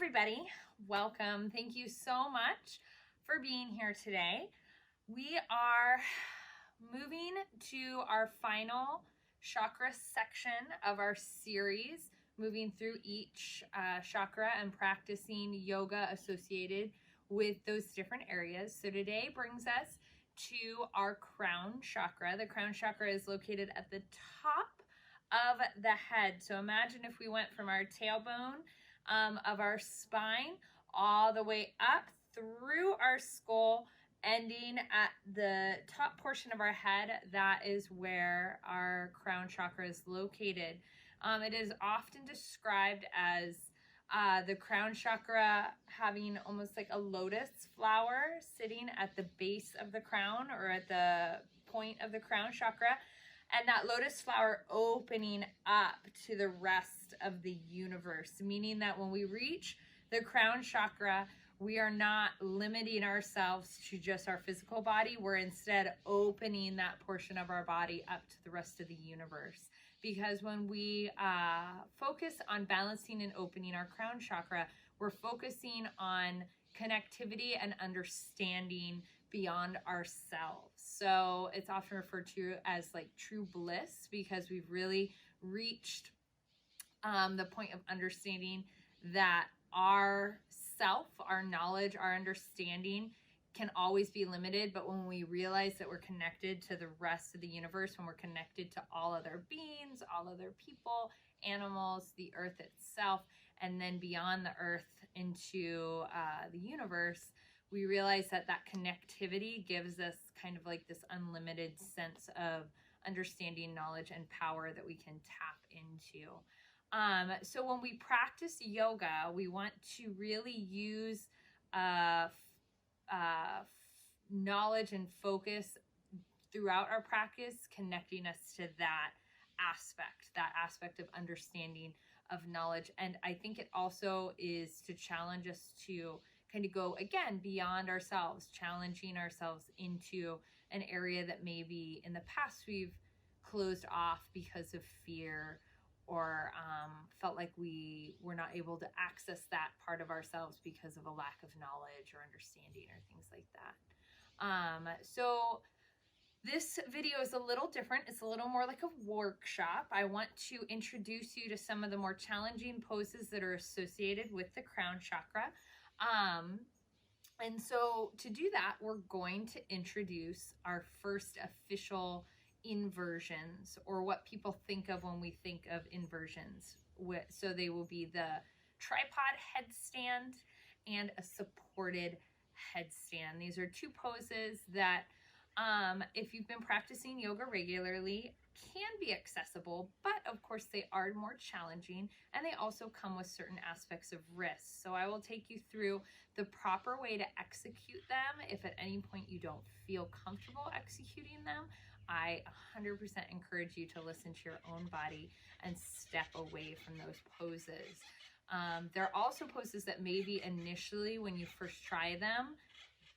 everybody. Welcome. Thank you so much for being here today. We are moving to our final chakra section of our series, moving through each chakra and practicing yoga associated with those different areas. So today brings us to our crown chakra. The crown chakra is located at the top of the head. So imagine if we went from our tailbone of our spine all the way up through our skull, ending at the top portion of our head. That is where our crown chakra is located. It is often described as the crown chakra having almost like a lotus flower sitting at the base of the crown or at the point of the crown chakra. And that lotus flower opening up to the rest of the universe, meaning that when we reach the crown chakra, we are not limiting ourselves to just our physical body. We're instead opening that portion of our body up to the rest of the universe. Because when we focus on balancing and opening our crown chakra, we're focusing on connectivity and understanding beyond ourselves. So it's often referred to as like true bliss, because we've really reached the point of understanding that our self, our knowledge, our understanding can always be limited. But when we realize that we're connected to the rest of the universe, when we're connected to all other beings, all other people, animals, the earth itself, and then beyond the earth into the universe, we realize that that connectivity gives us kind of like this unlimited sense of understanding, knowledge, and power that we can tap into. So when we practice yoga, we want to really use knowledge and focus throughout our practice, connecting us to that aspect of understanding, of knowledge. And I think it also is to challenge us to kind of go again beyond ourselves, challenging ourselves into an area that maybe in the past we've closed off because of fear, or felt like we were not able to access that part of ourselves because of a lack of knowledge or understanding or things like that. So this video is a little different. It's a little more like a workshop. I want to introduce you to some of the more challenging poses that are associated with the crown chakra. And so to do that, we're going to introduce our first official inversions, or what people think of when we think of inversions. So they will be the tripod headstand and a supported headstand. These are two poses that if you've been practicing yoga regularly, can be accessible, but of course they are more challenging, and they also come with certain aspects of risk. So I will take you through the proper way to execute them. If at any point you don't feel comfortable executing them, I 100% encourage you to listen to your own body and step away from those poses. There are also poses that maybe initially when you first try them,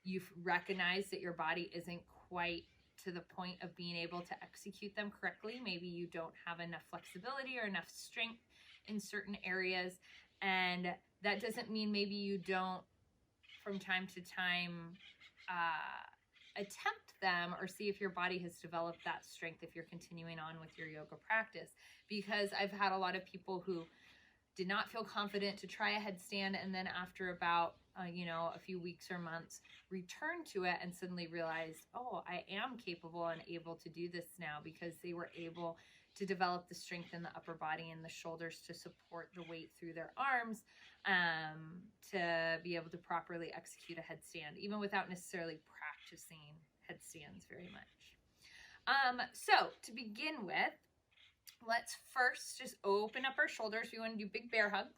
you recognize that your body isn't quite to the point of being able to execute them correctly. Maybe you don't have enough flexibility or enough strength in certain areas. And that doesn't mean maybe you don't from time to time attempt them or see if your body has developed that strength if you're continuing on with your yoga practice. Because I've had a lot of people who did not feel confident to try a headstand, and then after about a few weeks or months, return to it and suddenly realized, oh, I am capable and able to do this now, because they were able to develop the strength in the upper body and the shoulders to support the weight through their arms, to be able to properly execute a headstand, even without necessarily practicing headstands very much. So to begin with, let's first just open up our shoulders. We want to do big bear hugs.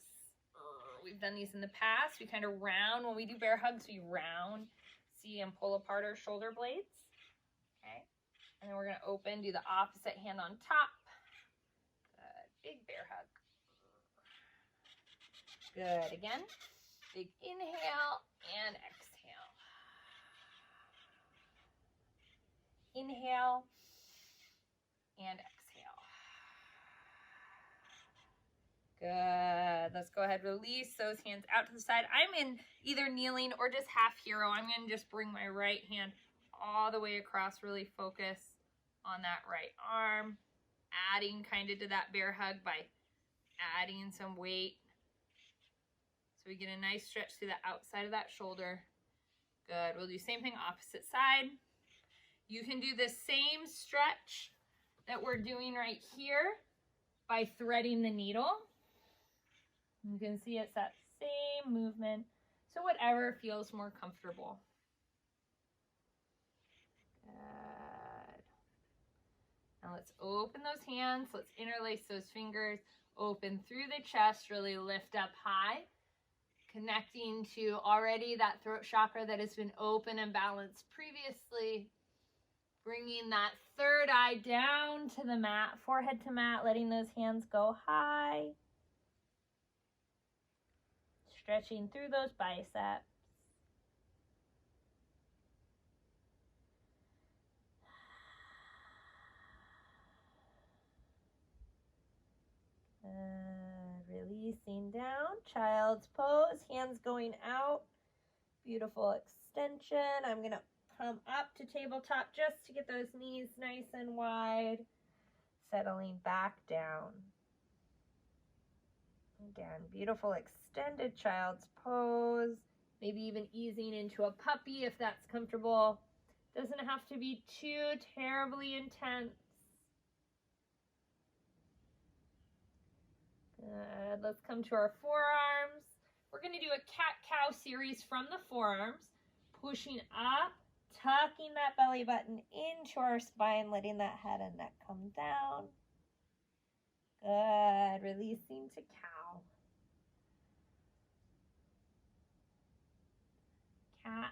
We've done these in the past. We kind of round. When we do bear hugs, we round, see, and pull apart our shoulder blades. Okay. And then we're going to open, do the opposite hand on top. Good. Big bear hug. Good. Again. Big inhale and exhale. Inhale and exhale. Good. Let's go ahead, release those hands out to the side. I'm in either kneeling or just half hero. I'm going to just bring my right hand all the way across, really focus on that right arm, adding kind of to that bear hug by adding some weight. So we get a nice stretch through the outside of that shoulder. Good. We'll do the same thing opposite side. You can do the same stretch that we're doing right here by threading the needle. You can see it's that same movement. So whatever feels more comfortable. Good. Now let's open those hands. Let's interlace those fingers. Open through the chest. Really lift up high. Connecting to already that throat chakra that has been open and balanced previously. Bringing that third eye down to the mat, forehead to mat, letting those hands go high. Stretching through those biceps. Releasing down, child's pose, hands going out. Beautiful extension. I'm going to come up to tabletop just to get those knees nice and wide. Settling back down. Again, beautiful extended child's pose. Maybe even easing into a puppy if that's comfortable. Doesn't have to be too terribly intense. Good. Let's come to our forearms. We're going to do a cat-cow series from the forearms. Pushing up, tucking that belly button into our spine, letting that head and neck come down. Good. Releasing to cow. Cat.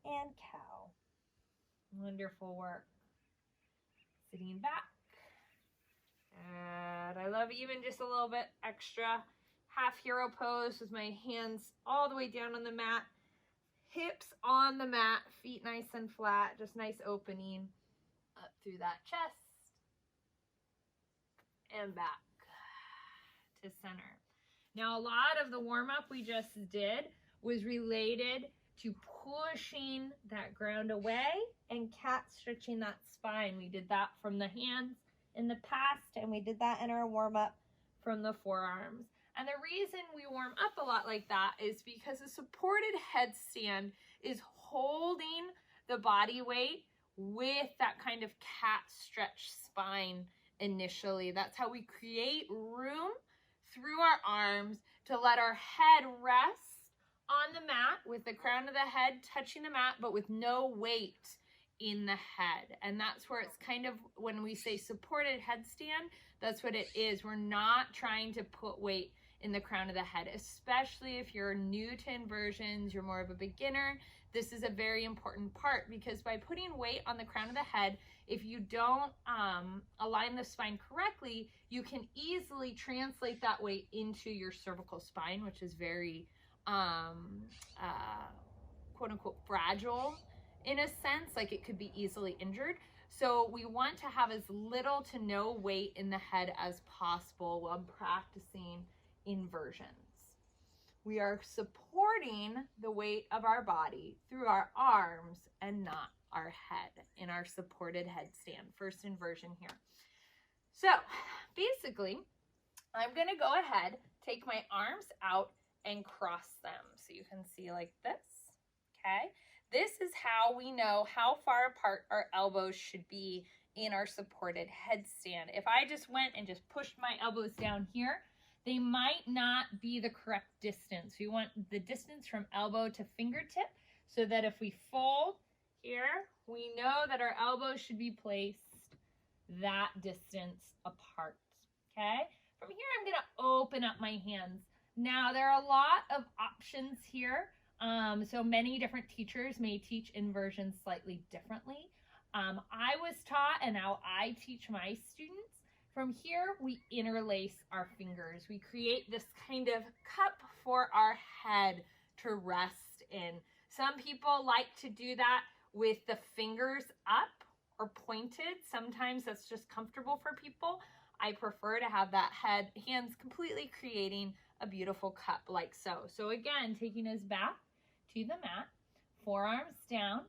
And cow. Wonderful work. Sitting back. And I love even just a little bit extra half hero pose with my hands all the way down on the mat. Hips on the mat, feet nice and flat, just nice opening up through that chest and back to center. Now, a lot of the warm-up we just did was related to pushing that ground away and cat stretching that spine. We did that from the hands in the past, and we did that in our warm-up from the forearms. And the reason we warm up a lot like that is because a supported headstand is holding the body weight with that kind of cat stretch spine initially. That's how we create room through our arms to let our head rest on the mat with the crown of the head touching the mat, but with no weight in the head. And that's where it's kind of, when we say supported headstand, that's what it is. We're not trying to put weight in the crown of the head, especially if you're new to inversions, you're more of a beginner. This is a very important part, because by putting weight on the crown of the head, if you don't align the spine correctly, you can easily translate that weight into your cervical spine, which is very quote unquote fragile in a sense, like it could be easily injured. So we want to have as little to no weight in the head as possible while practicing inversions. We are supporting the weight of our body through our arms and not our head in our supported headstand. First inversion here. So basically, I'm going to go ahead, take my arms out and cross them. So you can see like this, okay? This is how we know how far apart our elbows should be in our supported headstand. If I just went and just pushed my elbows down here, they might not be the correct distance. We want the distance from elbow to fingertip, so that if we fold here, we know that our elbows should be placed that distance apart, okay? From here, I'm gonna open up my hands. Now, there are a lot of options here. So many different teachers may teach inversions slightly differently. I was taught, and now I teach my students, from here we interlace our fingers. We create this kind of cup for our head to rest in. Some people like to do that with the fingers up or pointed. Sometimes that's just comfortable for people. I prefer to have that hands completely creating a beautiful cup like so. So again, taking us back to the mat, forearms down,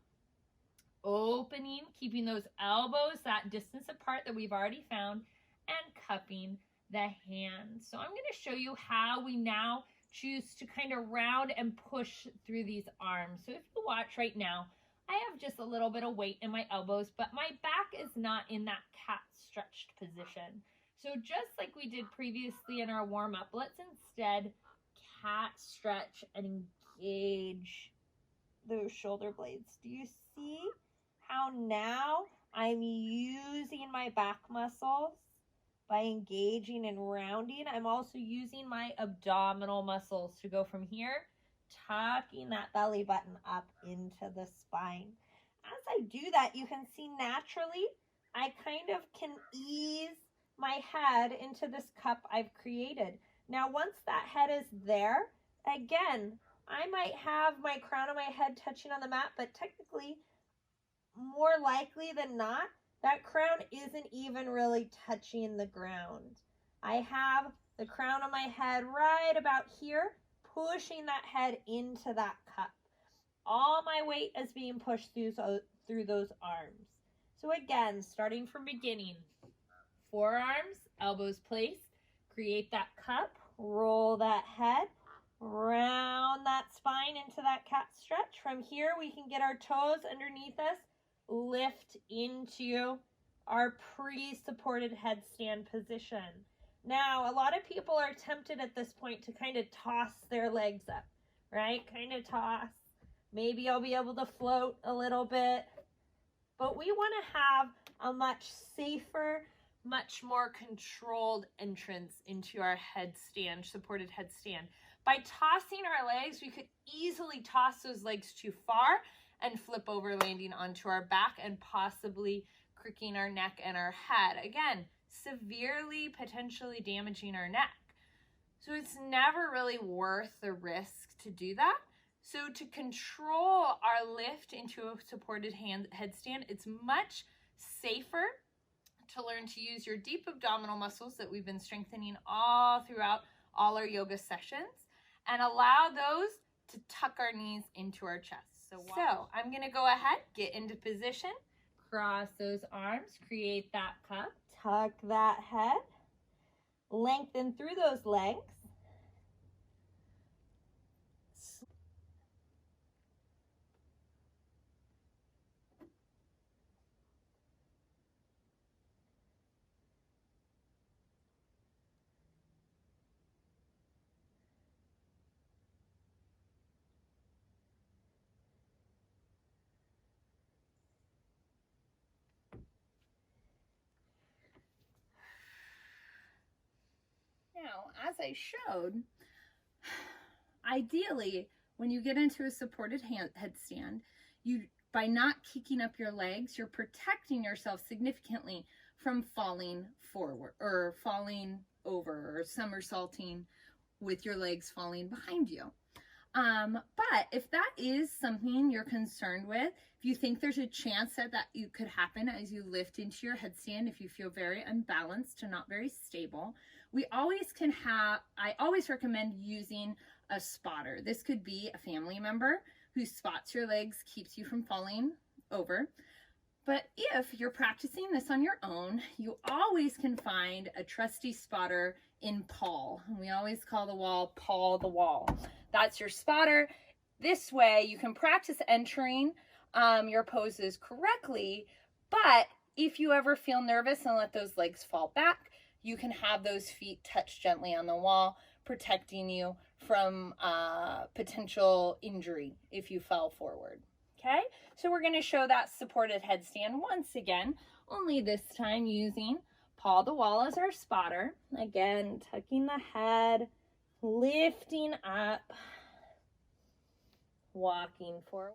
opening, keeping those elbows that distance apart that we've already found, and cupping the hands. So I'm going to show you how we now choose to kind of round and push through these arms. So if you watch right now, I have just a little bit of weight in my elbows, but my back is not in that cat stretched position. So just like we did previously in our warm-up, let's instead cat stretch and engage those shoulder blades. Do you see how now I'm using my back muscles by engaging and rounding? I'm also using my abdominal muscles to go from here, tucking that belly button up into the spine. As I do that, you can see naturally I kind of can ease my head into this cup I've created. Now, once that head is there, again, I might have my crown of my head touching on the mat, but technically, more likely than not, that crown isn't even really touching the ground. I have the crown of my head right about here, pushing that head into that cup. All my weight is being pushed through those arms. So again, starting from beginning, forearms, elbows placed, create that cup, roll that head, round that spine into that cat stretch. From here, we can get our toes underneath us, lift into our pre-supported headstand position. Now, a lot of people are tempted at this point to kind of toss their legs up, right? Kind of toss. Maybe I'll be able to float a little bit. But we want to have a much safer, much more controlled entrance into our headstand, supported headstand. By tossing our legs, we could easily toss those legs too far and flip over, landing onto our back and possibly cricking our neck and our head. Again, severely potentially damaging our neck. So it's never really worth the risk to do that. So to control our lift into a supported headstand, it's much safer to learn to use your deep abdominal muscles that we've been strengthening all throughout all our yoga sessions, and allow those to tuck our knees into our chest. So I'm going to go ahead, get into position, cross those arms, create that cup, tuck that head, lengthen through those legs. Now, as I showed, ideally, when you get into a supported headstand, by not kicking up your legs, you're protecting yourself significantly from falling forward or falling over or somersaulting with your legs falling behind you. But if that is something you're concerned with, if you think there's a chance that you could happen as you lift into your headstand, if you feel very unbalanced and not very stable, I always recommend using a spotter. This could be a family member who spots your legs, keeps you from falling over. But if you're practicing this on your own, you always can find a trusty spotter in Paul. We always call the wall Paul the wall. That's your spotter. This way you can practice entering your poses correctly, but if you ever feel nervous and let those legs fall back, you can have those feet touch gently on the wall, protecting you from potential injury if you fell forward. Okay, so we're going to show that supported headstand once again, only this time using Paul the wall as our spotter. Again, tucking the head, lifting up, walking forward.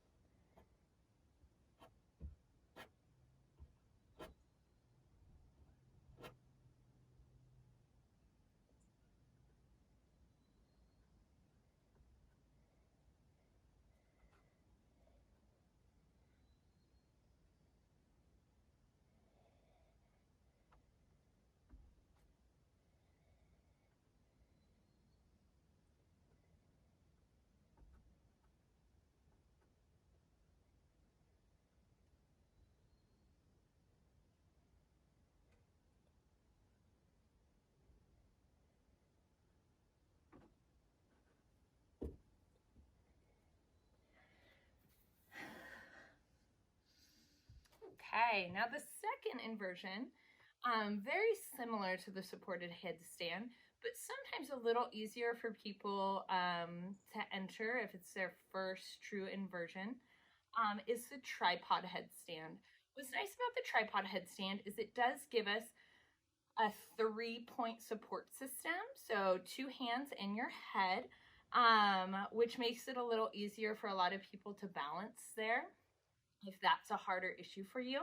Okay, now the second inversion, very similar to the supported headstand, but sometimes a little easier for people to enter if it's their first true inversion, is the tripod headstand. What's nice about the tripod headstand is it does give us a 3-point support system. So 2 hands in your head, which makes it a little easier for a lot of people to balance there if that's a harder issue for you.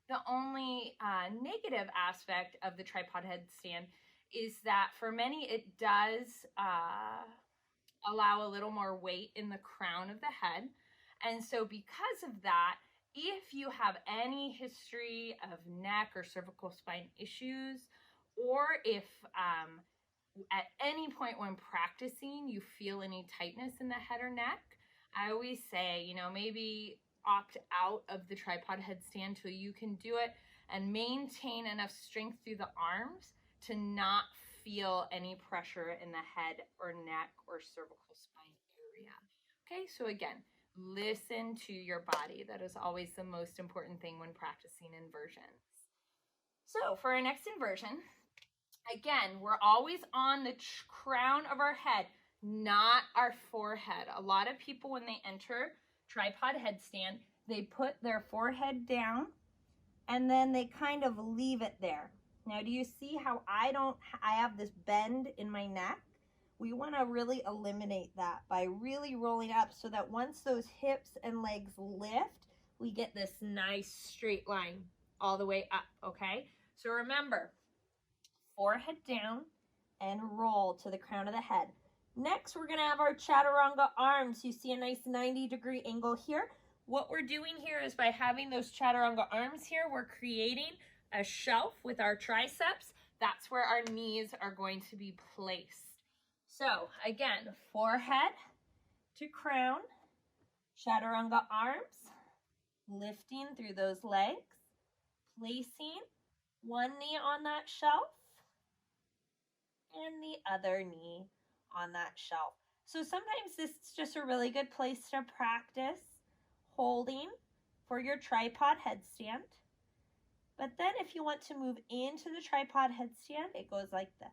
The only negative aspect of the tripod headstand is that for many it does allow a little more weight in the crown of the head. And so because of that, if you have any history of neck or cervical spine issues, or if at any point when practicing you feel any tightness in the head or neck, I always say, maybe opt out of the tripod headstand till you can do it and maintain enough strength through the arms to not feel any pressure in the head or neck or cervical spine area. Okay, so again, listen to your body. That is always the most important thing when practicing inversions. So for our next inversion, again, we're always on the crown of our head, not our forehead. A lot of people, when they enter tripod headstand, they put their forehead down and then they kind of leave it there. Now, do you see how I have this bend in my neck? We want to really eliminate that by really rolling up so that once those hips and legs lift, we get this nice straight line all the way up, okay? So remember, forehead down and roll to the crown of the head. Next, we're going to have our chaturanga arms. You see a nice 90-degree angle here. What we're doing here is by having those chaturanga arms here, we're creating a shelf with our triceps. That's where our knees are going to be placed. So again, forehead to crown, chaturanga arms, lifting through those legs, placing one knee on that shelf and the other knee on that shelf. So sometimes this is just a really good place to practice holding for your tripod headstand. But then if you want to move into the tripod headstand, it goes like this.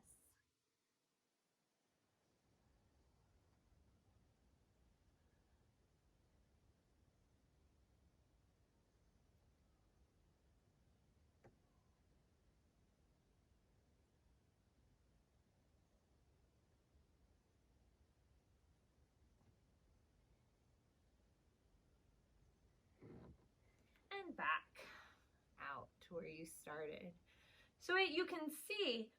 And back out to where you started. So you can see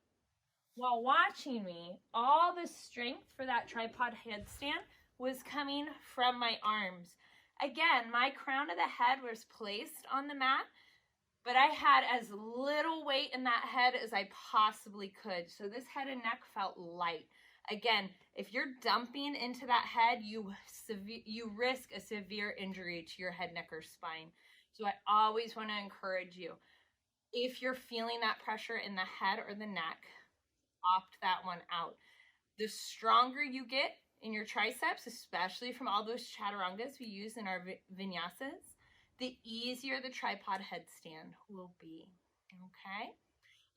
while watching me, all the strength for that tripod headstand was coming from my arms. Again, my crown of the head was placed on the mat, but I had as little weight in that head as I possibly could. So this head and neck felt light. Again, if you're dumping into that head, you risk a severe injury to your head, neck, or spine. So I always want to encourage you, if you're feeling that pressure in the head or the neck, opt that one out. The stronger you get in your triceps, especially from all those chaturangas we use in our vinyasas, the easier the tripod headstand will be, okay?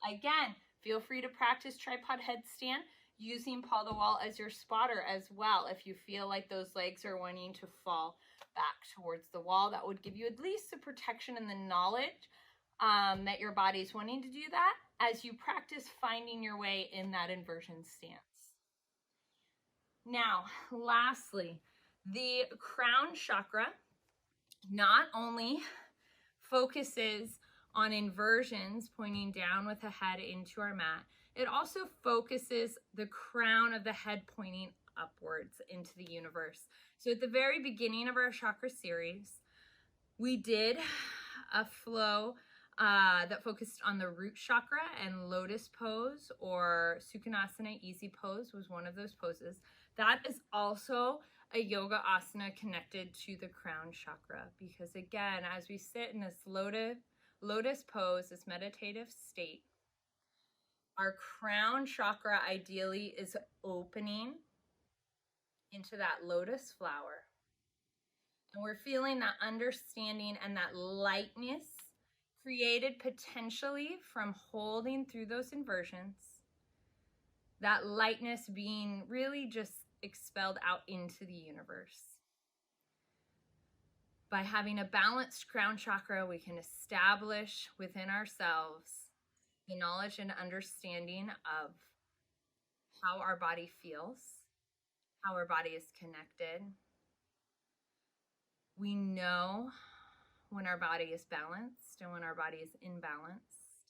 Again, feel free to practice tripod headstand using Paul the Wall as your spotter as well. If you feel like those legs are wanting to fall back towards the wall, that would give you at least the protection and the knowledge that your body's wanting to do that as you practice finding your way in that inversion stance. Now, lastly, the crown chakra not only focuses on inversions pointing down with the head into our mat, it also focuses the crown of the head pointing upwards into the universe. So at the very beginning of our chakra series, we did a flow that focused on the root chakra, and lotus pose or Sukhanasana easy pose was one of those poses. That is also a yoga asana connected to the crown chakra, because again, as we sit in this lotus pose, this meditative state, our crown chakra ideally is opening into that lotus flower. And we're feeling that understanding and that lightness created potentially from holding through those inversions, that lightness being really just expelled out into the universe. By having a balanced crown chakra, we can establish within ourselves the knowledge and understanding of how our body feels, how our body is connected. We know when our body is balanced and when our body is imbalanced.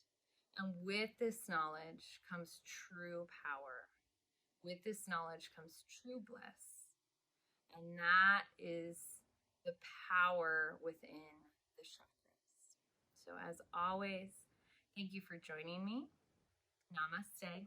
And with this knowledge comes true power. With this knowledge comes true bliss. And that is the power within the chakras. So as always, thank you for joining me. Namaste.